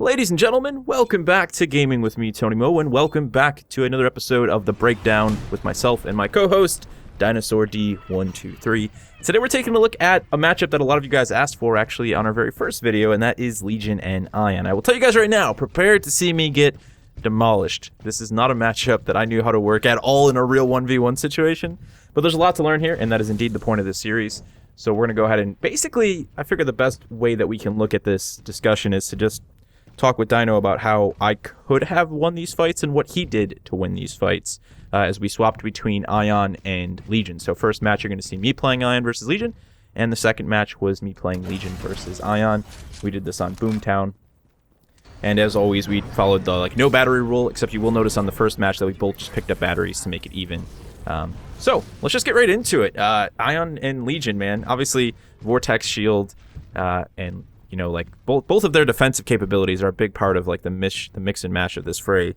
Ladies and gentlemen, welcome back to Gaming with me, Tony Mo, and welcome back to another episode of The Breakdown with myself and my co-host, Dinosaur D123. Today we're taking a look at a matchup that a lot of you guys asked for actually on our very first video, and that is Legion and Ion. I will tell you guys right now, prepare to see me get demolished. This is not a matchup that I knew how to work at all in a real 1v1 situation, but there's a lot to learn here, and that is indeed the point of this series. So we're going to go ahead and basically, I figure the best way that we can look at this discussion is to just talk with Dino about how I could have won these fights and what he did to win these fights as we swapped between Ion and Legion. So first match, you're going to see me playing Ion versus Legion, and the second match was me playing Legion versus Ion. We did this on Boomtown, and as always, we followed the no battery rule, except you will notice on the first match that we both just picked up batteries to make it even. So let's just get right into it. Ion and Legion, man, obviously Vortex Shield and both of their defensive capabilities are a big part of the mix and match of this fray.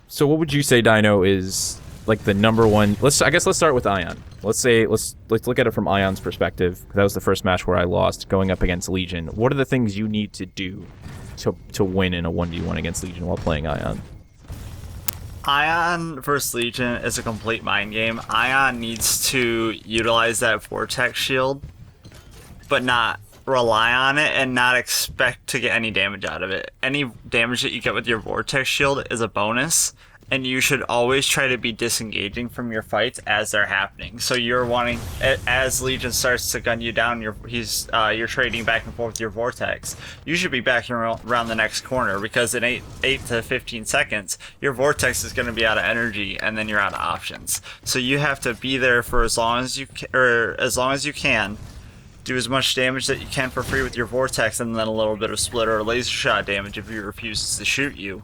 So what would you say, Dino, is the number one? Let's start with Ion. Let's look at it from Ion's perspective. That was the first match where I lost going up against Legion. What are the things you need to do to win in a 1v1 against Legion while playing Ion? Ion versus Legion is a complete mind game. Ion needs to utilize that Vortex Shield, but not rely on it and not expect to get any damage out of it. Any damage that you get with your Vortex Shield is a bonus, and you should always try to be disengaging from your fights as they're happening. So you're wanting, as Legion starts to gun you down, you're trading back and forth with your Vortex. You should be back around the next corner, because in 8 to 15 seconds, your Vortex is going to be out of energy, and then you're out of options. So you have to be there for as long as you can. Do as much damage that you can for free with your Vortex, and then a little bit of split or laser shot damage if he refuses to shoot you.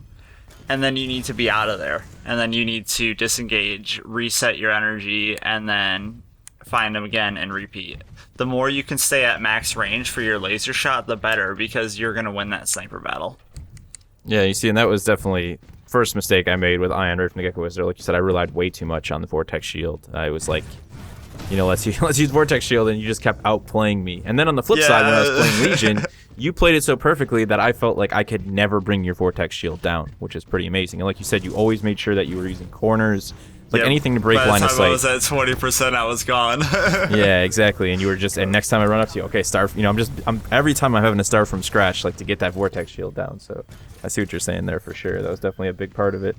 And then you need to be out of there. And then you need to disengage, reset your energy, and then find him again and repeat. The more you can stay at max range for your laser shot, the better, because you're going to win that sniper battle. Yeah, you see, and that was definitely first mistake I made with Ion right from the get-go. Like you said, I relied way too much on the Vortex Shield. I was like, let's use Vortex Shield, and you just kept outplaying me. And then on the flip side, when I was playing Legion, you played it so perfectly that I felt like I could never bring your Vortex Shield down, which is pretty amazing. And like you said, you always made sure that you were using corners, anything to break line of sight. By the time I was at 20%, I was gone. Yeah, exactly. And you were just, and next time I run up to you, okay, start. Every time I'm having to start from scratch, to get that Vortex Shield down. So I see what you're saying there for sure. That was definitely a big part of it.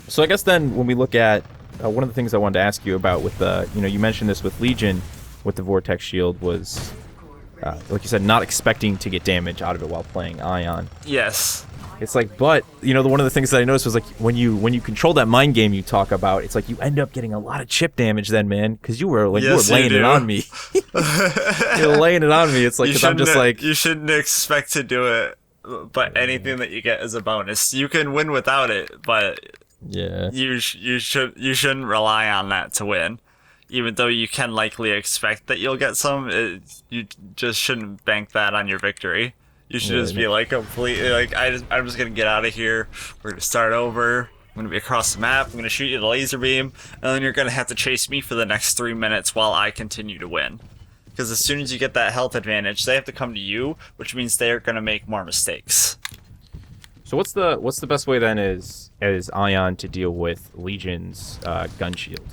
So I guess then when we look at one of the things I wanted to ask you about with you mentioned this with Legion, with the Vortex Shield was, like you said, not expecting to get damage out of it while playing Ion. Yes. It's but one of the things that I noticed was when you control that mind game you talk about, it's you end up getting a lot of chip damage then, man, because you were laying it on me. You're laying it on me. It's because I'm just you shouldn't expect to do it, but anything that you get is a bonus. You can win without it, but yeah, you shouldn't rely on that to win. Even though you can likely expect that you'll get some, you just shouldn't bank that on your victory. You should just be completely I'm just gonna get out of here. We're gonna start over. I'm gonna be across the map. I'm gonna shoot you the laser beam, and then you're gonna have to chase me for the next 3 minutes while I continue to win. Because as soon as you get that health advantage, they have to come to you, which means they're gonna make more mistakes. So what's the best way then as Ion to deal with Legion's gun shield?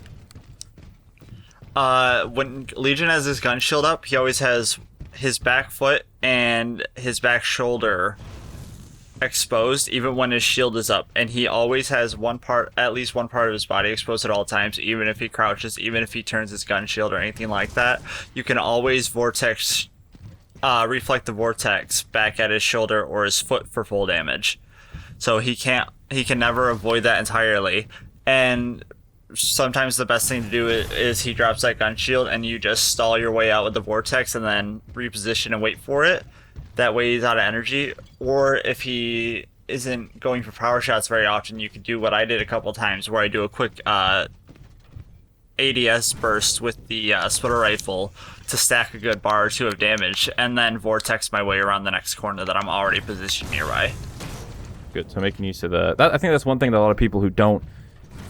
When Legion has his gun shield up, he always has his back foot and his back shoulder exposed, even when his shield is up, and he always has at least one part of his body exposed at all times, even if he crouches, even if he turns his gun shield or anything like that. You can always reflect the vortex back at his shoulder or his foot for full damage. So he can never avoid that entirely. And sometimes the best thing to do is he drops that gun shield and you just stall your way out with the vortex and then reposition and wait for it. That way he's out of energy. Or if he isn't going for power shots very often, you can do what I did a couple times, where I do a quick ADS burst with the splitter rifle to stack a good bar or two of damage, and then vortex my way around the next corner that I'm already positioned nearby. Good. So making use of I think that's one thing that a lot of people who don't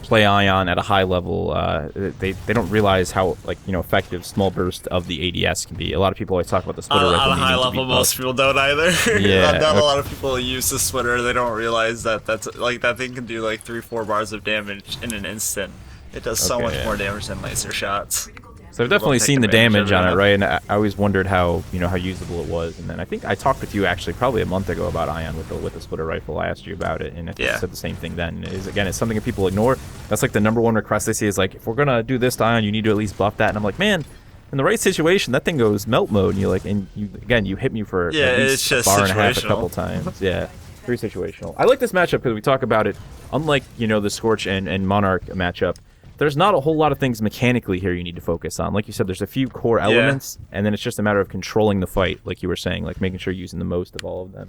play Ion at a high level, they don't realize how effective small burst of the ADS can be. A lot of people always talk about the splitter rifle On a needing high to level, be most buffed. people don't either. Yeah, Not a lot of people use the splitter. They don't realize that that thing can do like 3-4 bars of damage in an instant. It does so much more damage than laser shots. So I've definitely seen the damage on it, right? And I always wondered how how usable it was. And then I think I talked with you actually probably a month ago about Ion with the splitter rifle. I asked you about it, and I think you said the same thing then. It's something that people ignore. That's like the number one request they see is like, if we're gonna do this to Ion, you need to at least buff that. And I'm like, man, in the right situation, that thing goes melt mode, and you're like, and you hit me for at least a bar and a half a couple times. Yeah, very situational. I like this matchup because we talk about it. Unlike the Scorch and Monarch matchup, there's not a whole lot of things mechanically here you need to focus on. Like you said, there's a few core elements, and then it's just a matter of controlling the fight, like you were saying, like making sure you're using the most of all of them.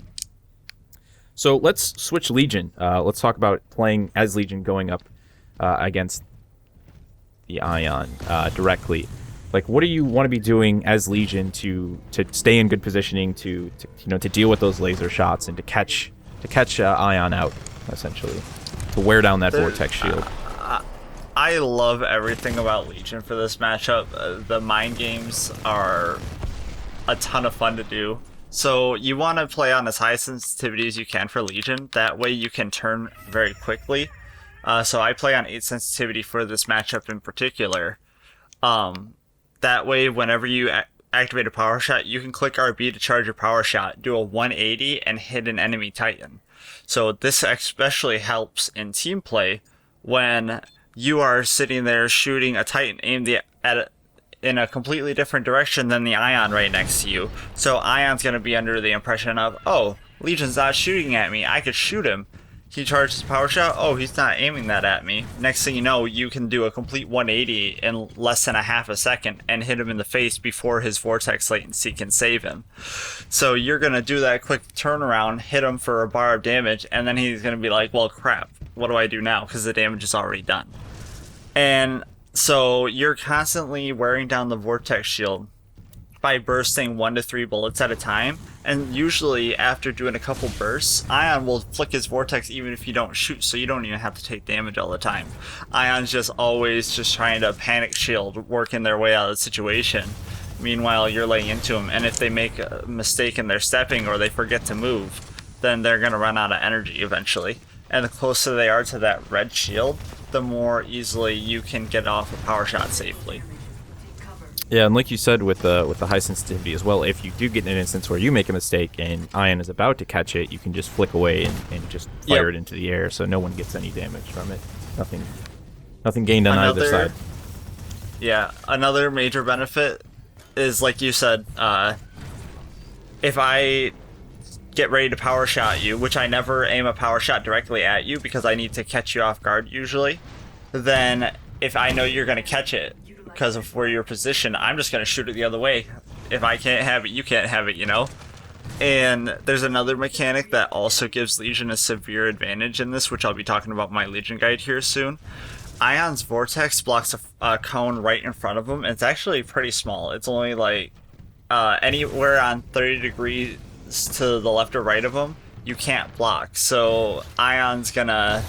So let's switch Legion. Let's talk about playing as Legion going up against the Ion directly. Like, what do you want to be doing as Legion to stay in good positioning, to deal with those laser shots and to catch Ion out, essentially, to wear down that Vortex shield? I love everything about Legion for this matchup. The mind games are a ton of fun to do. So you want to play on as high sensitivity as you can for Legion. That way you can turn very quickly. So I play on 8 sensitivity for this matchup in particular. That way whenever you activate a power shot, you can click RB to charge your power shot, do a 180, and hit an enemy Titan. So this especially helps in team play when you are sitting there shooting a Titan aimed in a completely different direction than the Ion right next to you. So Ion's going to be under the impression of, oh, Legion's not shooting at me, I could shoot him. He charges power shot, oh, he's not aiming that at me. Next thing you know, you can do a complete 180 in less than a half a second and hit him in the face before his vortex latency can save him. So you're going to do that quick turnaround, hit him for a bar of damage, and then he's going to be like, well, crap, what do I do now? Because the damage is already done. And so you're constantly wearing down the vortex shield by bursting 1 to 3 bullets at a time. And usually after doing a couple bursts, Ion will flick his vortex even if you don't shoot, so you don't even have to take damage all the time. Ion's just always just trying to panic shield, working their way out of the situation. Meanwhile, you're laying into them, and if they make a mistake in their stepping or they forget to move, then they're going to run out of energy eventually. And the closer they are to that red shield, the more easily you can get off a power shot safely. Yeah, and like you said with the high sensitivity as well, if you do get in an instance where you make a mistake and Ion is about to catch it, you can just flick away and just fire it into the air, so no one gets any damage from it. Nothing gained on either side. Yeah, another major benefit is, like you said, if I get ready to power shot you, which I never aim a power shot directly at you because I need to catch you off guard usually, then if I know you're going to catch it because of where you're positioned, I'm just going to shoot it the other way. If I can't have it, you can't have it, And there's another mechanic that also gives Legion a severe advantage in this, which I'll be talking about in my Legion guide here soon. Ion's Vortex blocks a cone right in front of him. It's actually pretty small. It's only like anywhere on 30 degrees to the left or right of him, you can't block. So Ion's gonna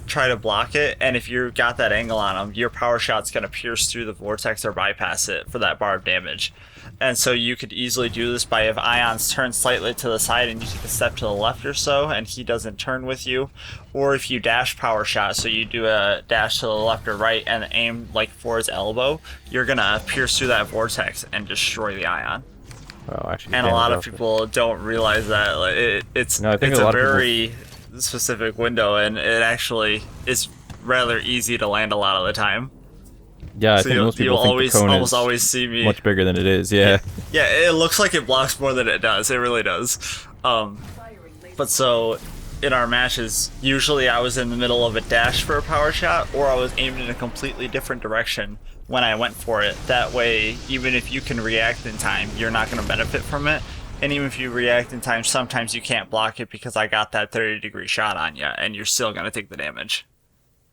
try to block it, and if you got that angle on him, your power shot's gonna pierce through the vortex or bypass it for that bar of damage. And so you could easily do this by if Ion's turned slightly to the side and you take a step to the left or so and he doesn't turn with you, or if you dash power shot, so you do a dash to the left or right and aim like for his elbow, you're gonna pierce through that vortex and destroy the Ion. Well, actually, and a lot of people don't realize that. Like, it's a very specific window, and it actually is rather easy to land a lot of the time. Yeah, I think most people think the cone almost always see me much bigger than it is. Yeah. Yeah, it looks like it blocks more than it does. It really does. But so in our matches, usually I was in the middle of a dash for a power shot, or I was aimed in a completely different direction when I went for it. That way, even if you can react in time, you're not going to benefit from it. And even if you react in time, sometimes you can't block it because I got that 30-degree shot on you, and you're still going to take the damage.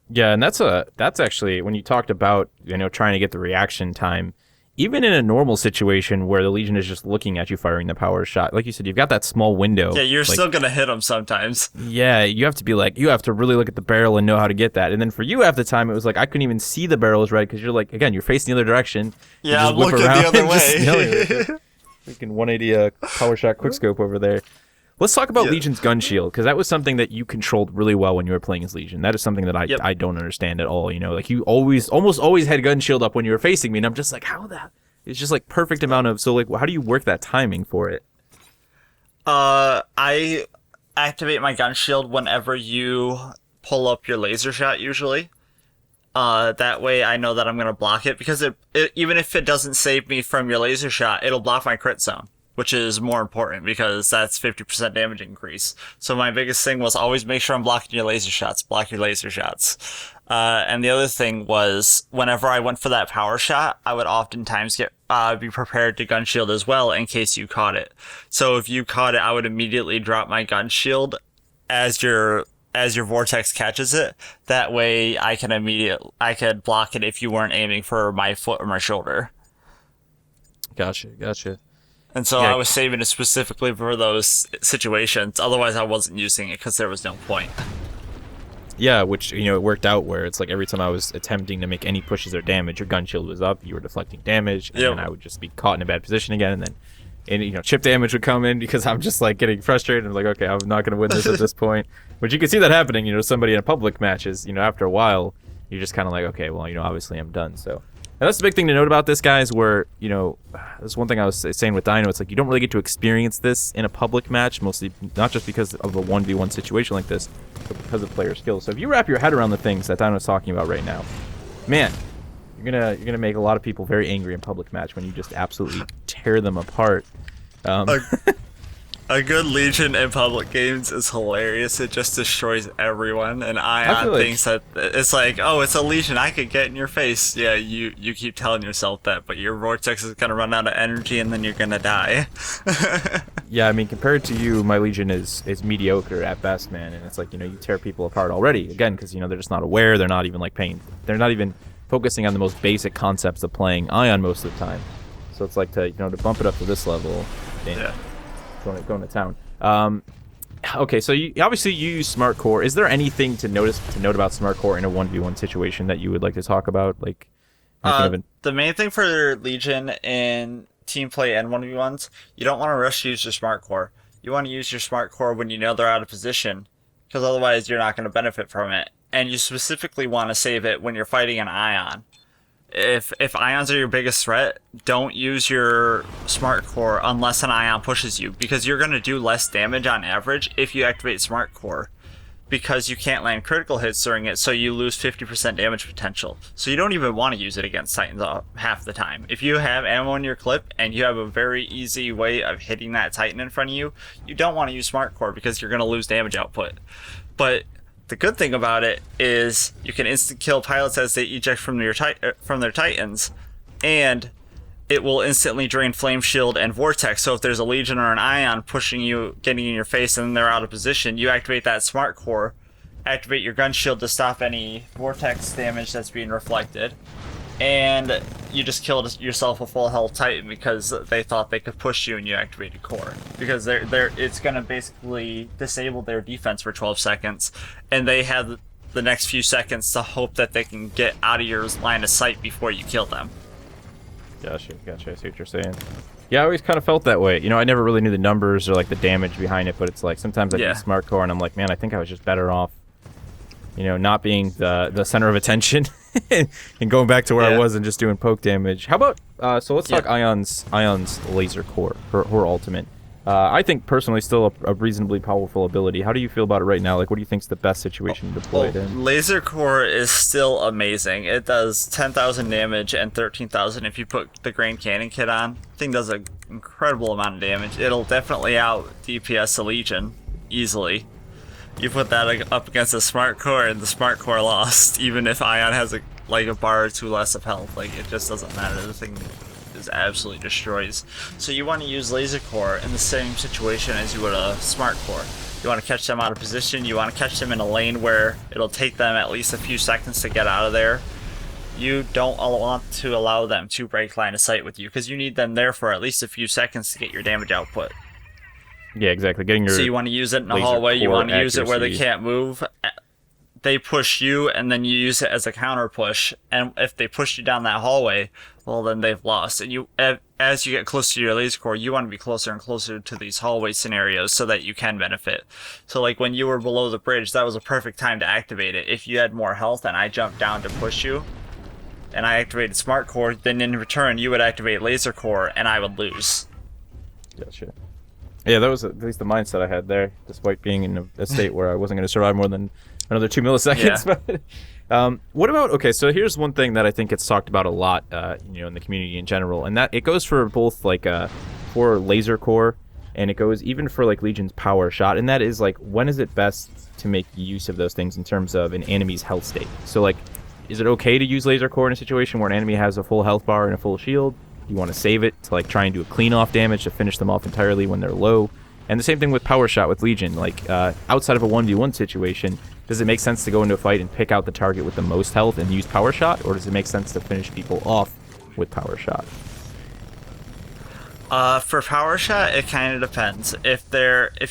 Yeah, and that's actually when you talked about trying to get the reaction time even in a normal situation where the Legion is just looking at you firing the power shot, like you said, you've got that small window. Yeah, you're like, still gonna hit them sometimes. Yeah, you have to be like, you have to really look at the barrel and know how to get that. And then for you, half the time, it was like I couldn't even see the barrel was right because you're like, again, you're facing the other direction. Yeah, I'm looking the other way. Freaking 180 power shot quickscope over there. Let's talk about Legion's gun shield, because that was something that you controlled really well when you were playing as Legion. That is something that I don't understand at all. You know, like you almost always had gun shield up when you were facing me, and I'm just like, how that? It's just like perfect amount of. So like, how do you work that timing for it? I activate my gun shield whenever you pull up your laser shot, usually. That way I know that I'm gonna block it, because it even if it doesn't save me from your laser shot, it'll block my crit zone, which is more important because that's 50% damage increase. So my biggest thing was always make sure I'm blocking your laser shots. Block your laser shots. And the other thing was whenever I went for that power shot, I would oftentimes be prepared to gun shield as well in case you caught it. So if you caught it, I would immediately drop my gun shield as your vortex catches it. That way I could block it if you weren't aiming for my foot or my shoulder. Gotcha. And so I was saving it specifically for those situations. Otherwise, I wasn't using it because there was no point. Yeah, which, you know, it worked out where it's like every time I was attempting to make any pushes or damage, your gun shield was up, you were deflecting damage, and then I would just be caught in a bad position again, and then chip damage would come in because I'm just like getting frustrated. I'm like, okay, I'm not going to win this at this point. But you can see that happening, somebody in a public matches, after a while, you're just kind of like, okay, well, obviously I'm done, so. And that's the big thing to note about this, guys, where, there's one thing I was saying with Dino, it's like you don't really get to experience this in a public match, mostly not just because of a 1v1 situation like this, but because of player skill. So if you wrap your head around the things that Dino's talking about right now, man, you're gonna make a lot of people very angry in public match when you just absolutely tear them apart. A good Legion in public games is hilarious. It just destroys everyone. And Ion thinks that it's like, oh, it's a Legion, I could get in your face. Yeah, you keep telling yourself that, but your vortex is gonna run out of energy and then you're gonna die. Yeah, I mean, compared to you, my Legion is mediocre at best, man. And it's like, you tear people apart already. Again, because, they're just not aware. They're not even they're not even focusing on the most basic concepts of playing Ion most of the time. So it's like to bump it up to this level. Yeah. Going to town. Okay, so you obviously use Smart Core. Is there anything to note about Smart Core in a 1v1 situation that you would like to talk about? Like, the main thing for Legion in team play and 1v1s, you don't want to rush to use your Smart Core. You want to use your Smart Core when you know they're out of position, because otherwise you're not going to benefit from it. And you specifically want to save it when you're fighting an Ion. If Ions are your biggest threat, don't use your Smart Core unless an Ion pushes you, because you're going to do less damage on average if you activate Smart Core, because you can't land critical hits during it, so you lose 50% damage potential. So you don't even want to use it against Titans half the time. If you have ammo in your clip and you have a very easy way of hitting that Titan in front of you, you don't want to use Smart Core because you're going to lose damage output. But the good thing about it is you can instant kill pilots as they eject from their Titans, and it will instantly drain Flame Shield and Vortex. So if there's a Legion or an Ion pushing you, getting in your face, and they're out of position, you activate that Smart Core, activate your gun shield to stop any Vortex damage that's being reflected, and you just killed yourself a full health Titan because they thought they could push you and you activated Core. Because it's going to basically disable their defense for 12 seconds, and they have the next few seconds to hope that they can get out of your line of sight before you kill them. Gotcha. I see what you're saying. Yeah, I always kind of felt that way. I never really knew the numbers or like the damage behind it, but it's like sometimes I use Smart Core and I'm like, man, I think I was just better off, not being the center of attention and going back to where I was and just doing poke damage. How about so let's talk Ion's Laser Core, her ultimate. I think personally still a reasonably powerful ability. How do you feel about it right now? Like, what do you think's the best situation to deploy it in? Laser Core is still amazing. It does 10,000 damage and 13,000 if you put the Grand Cannon kit on. The thing does an incredible amount of damage. It'll definitely out DPS a Legion easily. You put that up against a Smart Core, and the Smart Core lost, even if Ion has a bar or two less of health. Like, it just doesn't matter. The thing is absolutely destroys. So you want to use Laser Core in the same situation as you would a Smart Core. You want to catch them out of position. You want to catch them in a lane where it'll take them at least a few seconds to get out of there. you don't want to allow them to break line of sight with you because you need them there for at least a few seconds to get your damage output. Yeah, exactly. Getting your So you want to use it in the laser hallway, you core want to use it where they accuracy. can't move. They push you, and then you use it as a counter push. And if they push you down that hallway, well, then they've lost. And you, as you get closer to your laser core, you want to be closer and closer to these hallway scenarios so that you can benefit. So, like when you were below the bridge, that was a perfect time to activate it. If you had more health and I jumped down to push you, and I activated Smart Core, then in return you would activate Laser Core, and I would lose. Gotcha. Yeah, that was at least the mindset I had there, despite being in a state where I wasn't going to survive more than another 2 milliseconds. Yeah. But what about, okay, so here's one thing that I think gets talked about a lot, in the community in general, and that it goes for both for Laser Core, and it goes even for like Legion's Power Shot, and that is like, when is it best to make use of those things in terms of an enemy's health state? So like, is it okay to use Laser Core in a situation where an enemy has a full health bar and a full shield? You want to save it to like try and do a clean off damage to finish them off entirely when they're low. And the same thing with Power Shot with Legion. Like outside of a 1v1 situation, does it make sense to go into a fight and pick out the target with the most health and use Power Shot, or does it make sense to finish people off with Power Shot? For Power Shot, it kind of depends. If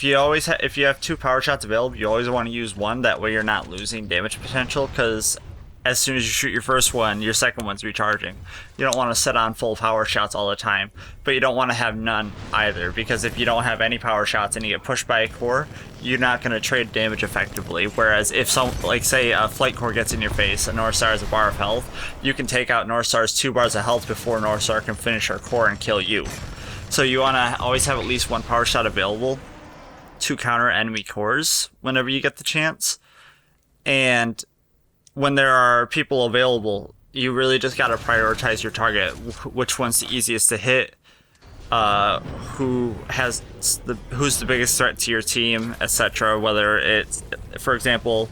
you have 2 Power Shots available, you always want to use one. That way, you're not losing damage potential. Because as soon as you shoot your first one, your second one's recharging. You don't want to set on full Power Shots all the time, but you don't want to have none either. Because if you don't have any Power Shots and you get pushed by a core, you're not going to trade damage effectively. Whereas if say a Flight Core gets in your face, a North Star has a bar of health, you can take out North Star's 2 bars of health before North Star can finish her core and kill you. So you want to always have at least 1 Power Shot available to counter enemy cores whenever you get the chance. And when there are people available, you really just got to prioritize your target, which one's the easiest to hit, who's the biggest threat to your team, etc. Whether it's, for example,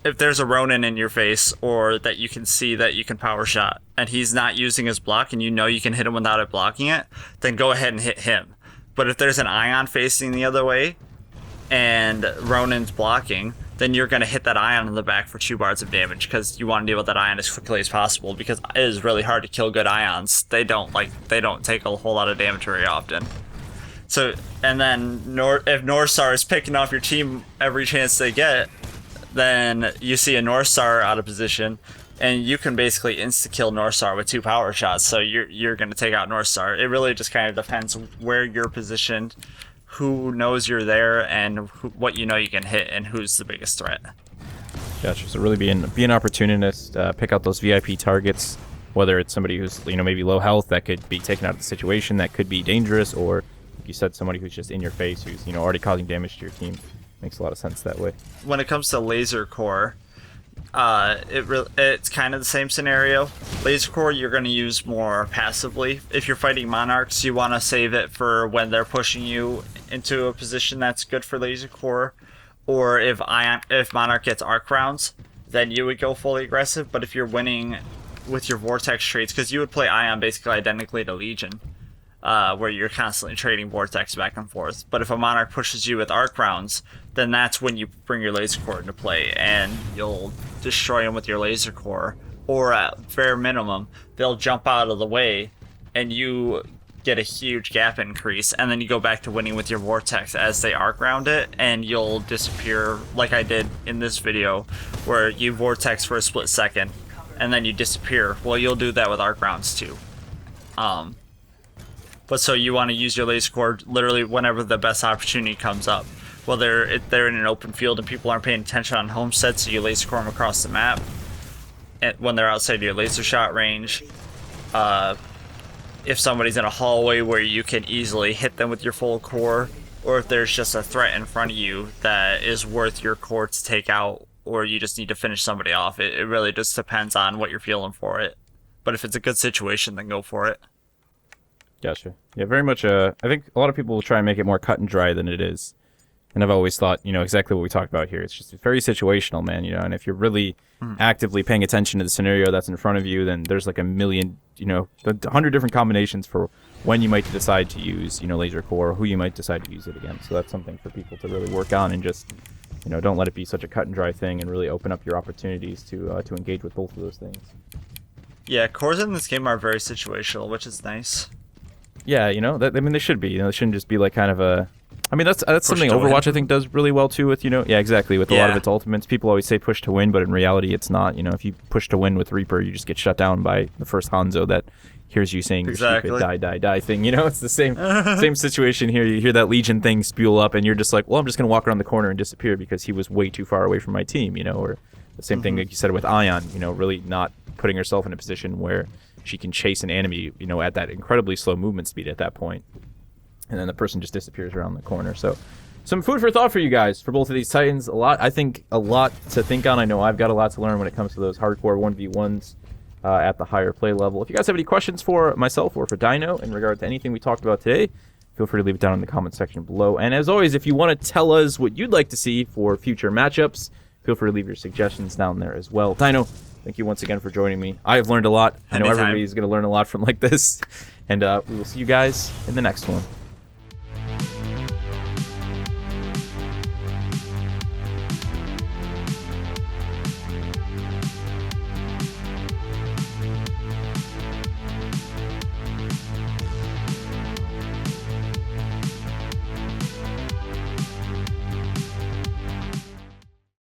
if there's a Ronin in your face, or that you can see that you can Power Shot, and he's not using his block, and you know you can hit him without it blocking it, then go ahead and hit him. But if there's an Ion facing the other way, and Ronin's blocking, then you're going to hit that Ion in the back for 2 bars of damage, because you want to deal with that Ion as quickly as possible, because it is really hard to kill good Ions. They don't take a whole lot of damage very often. So, and then if North Star is picking off your team every chance they get, then you see a North Star out of position, and you can basically insta-kill North Star with 2 Power Shots, so you're going to take out North Star. It really just kind of depends where you're positioned, who knows you're there, and what you know you can hit, and who's the biggest threat. Gotcha. So really be an opportunist, pick out those VIP targets, whether it's somebody who's maybe low health that could be taken out of the situation, that could be dangerous, or like you said, somebody who's just in your face, who's already causing damage to your team. Makes a lot of sense that way. When it comes to Laser Core, it's kind of the same scenario. Laser Core you're going to use more passively. If you're fighting Monarchs, you want to save it for when they're pushing you into a position that's good for Laser Core. Or if Monarch gets arc rounds, then you would go fully aggressive. But if you're winning with your Vortex traits, because you would play Ion basically identically to Legion, where you're constantly trading Vortex back and forth. But if a Monarch pushes you with arc rounds, then that's when you bring your Laser Core into play, and you'll destroy them with your Laser Core. Or at bare minimum, they'll jump out of the way, and you get a huge gap increase, and then you go back to winning with your Vortex as they arc round it, and you'll disappear like I did in this video, where you Vortex for a split second, and then you disappear. Well, you'll do that with arc rounds too. But so you want to use your Laser Core literally whenever the best opportunity comes up. Whether they're in an open field and people aren't paying attention on homestead, so you Laser Core them across the map. And when they're outside your laser shot range. If somebody's in a hallway where you can easily hit them with your full core. Or if there's just a threat in front of you that is worth your core to take out, or you just need to finish somebody off. It really just depends on what you're feeling for it. But if it's a good situation, then go for it. Gotcha. Yeah, very much. I think a lot of people will try and make it more cut and dry than it is. And I've always thought, exactly what we talked about here. It's just very situational, man, and if you're really actively paying attention to the scenario that's in front of you, then there's like a million, 100 different combinations for when you might decide to use, laser core, or who you might decide to use it against. So that's something for people to really work on, and just, don't let it be such a cut and dry thing, and really open up your opportunities to engage with both of those things. Yeah, cores in this game are very situational, which is nice. Yeah, they should be. They shouldn't just be like kind of a. I mean, that's something Overwatch I think does really well too. With yeah, exactly. With a lot of its ultimates, people always say push to win, but in reality, it's not. If you push to win with Reaper, you just get shut down by the first Hanzo that hears you saying your stupid die thing. It's the same situation here. You hear that Legion thing spew up, and you're just like, well, I'm just gonna walk around the corner and disappear because he was way too far away from my team. Or the same thing like you said with Ion. Really not putting herself in a position where she can chase an enemy. At that incredibly slow movement speed at that point. And then the person just disappears around the corner. So some food for thought for you guys for both of these Titans. I think a lot to think on. I know I've got a lot to learn when it comes to those hardcore 1v1s at the higher play level. If you guys have any questions for myself or for Dino in regard to anything we talked about today, feel free to leave it down in the comment section below. And as always, if you want to tell us what you'd like to see for future matchups, feel free to leave your suggestions down there as well. Dino, thank you once again for joining me. I have learned a lot. I know everybody's going to learn a lot from like this. And we will see you guys in the next one.